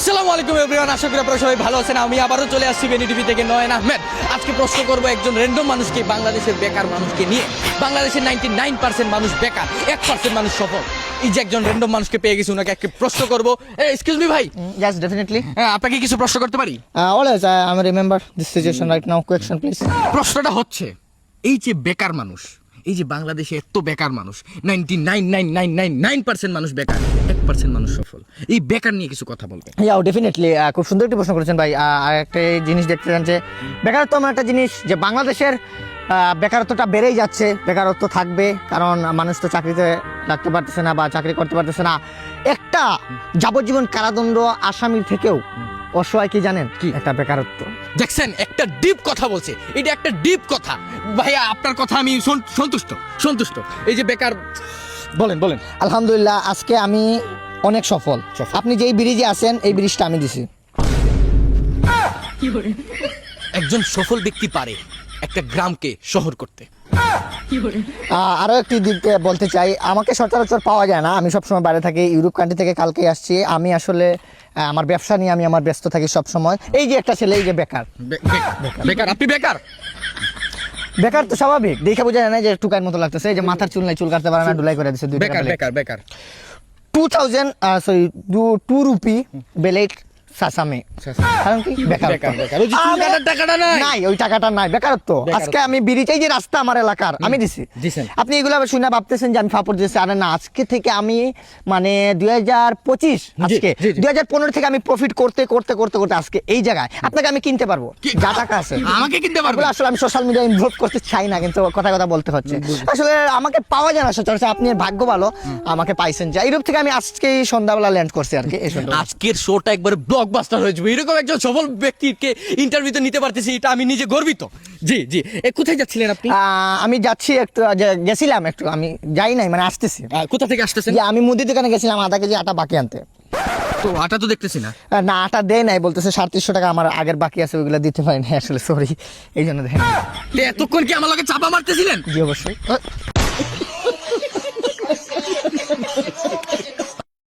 আসসালামু আলাইকুম এভরিওয়ান, আশা করি আপনারা সবাই ভালো আছেন। আমি আবারও চলে আসছি বেনি টিভি থেকে নয়ন আহমেদ। আজকে প্রশ্ন করব একজন র্যান্ডম মানুষকে, বাংলাদেশের বেকার মানুষকে নিয়ে। বাংলাদেশের 99% মানুষ বেকার, 1% মানুষ সফল। এই যে একজন র্যান্ডম মানুষকে পেয়ে গেছি, ওনাকে একটা প্রশ্ন করব। এক্সকিউজ মি ভাই, Yes, definitely. আপনাকে কিছু প্রশ্ন করতে পারি? Always, I remember this situation right now. Question, please. প্রশ্নটা হচ্ছে, এই যে বেকার মানুষ, এই যে বাংলাদেশে এত বেকার মানুষ, 99.99999% মানুষ বেকার, 1% মানুষ সফল। এই বেকার নিয়ে কিছু কথা বলবেন? Yeah, definitely. খুব সুন্দর একটি প্রশ্ন করেছেন ভাই। আর একটা জিনিস দেখতে চান যে বেকারত্ব এমন একটা জিনিস যে বাংলাদেশের বেকারত্বটা বেড়েই যাচ্ছে। বেকারত্ব থাকবে, কারণ মানুষ তো চাকরিতে লাগতে পারতেছে না বা চাকরি করতে পারতেছে না। একটা যাবজ্জীবন কারাদণ্ড আসামির থেকেও অসহায় কি জানেন? কি? একটা বেকারত্ব। দেখছেন, একটা ডিপ কথা বলছে। এটা একটা ডিপ কথা ভাইয়া, আপনার কথা আমি সন্তুষ্ট। এই যে বেকার, বলেন। আলহামদুলিল্লাহ, আজকে আমি অনেক সফল। আপনি যেই ব্রিজে আছেন এই ব্রিজটা আমি দিছি। একজন সফল ব্যক্তি পারে একটা গ্রামকে শহর করতে। আরও একটি দিক বলতে চাই, আমাকে সচরাচর পাওয়া যায় না। আমি সবসময় বাইরে থাকি, ইউরোপ কান্ট্রি থেকে কালকে আসছি। আমি আসলে আমার ব্যবসা নিয়ে আমি ব্যস্ত থাকি সব সময়। এই যে একটা ছেলে, এই যে বেকার। আপনি বেকার? বেকার তো স্বাভাবিক, দেখে বোঝা যায় না যে টুকাইয়ের মতো লাগতেছে। এই যে মাথার চুল নাই, চুল কাটতে পারে না, ডুলাই করে দিচ্ছে। বেকার 2 রুপি বেলেট সাসামে। কারণ কি? বেকার। ওই যে চুল কাটার টাকাটা নাই, ওই টাকাটা নাই, বেকারত্ব। আজকে আমি বিরিচাই যে রাস্তা আমার এলাকার আমি দিছি। আপনি এগুলো শুনে ভাবতেছেন যে আমি ফাপড় দিয়েছি। আরে না, আজকে থেকে আমি 2025 আজকে 2015 থেকে আমি প্রফিট করতে আজকে এই জায়গায় আপনাকে আমি কিনতে পারবো। যা টাকা আছে আমাকে কিনতে পারবো। আসলে আমি সোশ্যাল মিডিয়া ইনভলভ করতে চাই না, কিন্তু কথা বলতে হচ্ছে। আসলে আমাকে পাওয়া যায় না সচরাচর। আপনি ভাগ্য ভালো, আমাকে পাইছেন। যে ইউরোপ থেকে আমি আজকে সন্ধ্যাবেলা ল্যান্ড করছি আর কি। আজকের শোটা একবারে ব্লকবাস্টার হয়ে যাবে। এরকম একজন সফল ব্যক্তিকে ইন্টারভিউতে নিতে পারতেছি, এটা আমি নিজে গর্বিত। জি। কোথায় যাচ্ছিলেন আপনি? আমি যাচ্ছি একটু, গেছিলাম একটু, আমি যাই নাই, আসতেছি। কোথা থেকে আসতেছেন? যে আমি মুদি দোকানে গেছিলাম আধা কেজি আটা বাকি আনতে। তো আটা তো দেখতেছি না। না, আটা দেয় নাই, বলতেছে 350 টাকা আমার আগের বাকি আছে, ওইগুলো দিতে পারি না আসলে, সরি। এই জন্য দেখেন। এতক্ষণ কি আমার লগে চাপা মারতেছিলেন? জি অবশ্যই।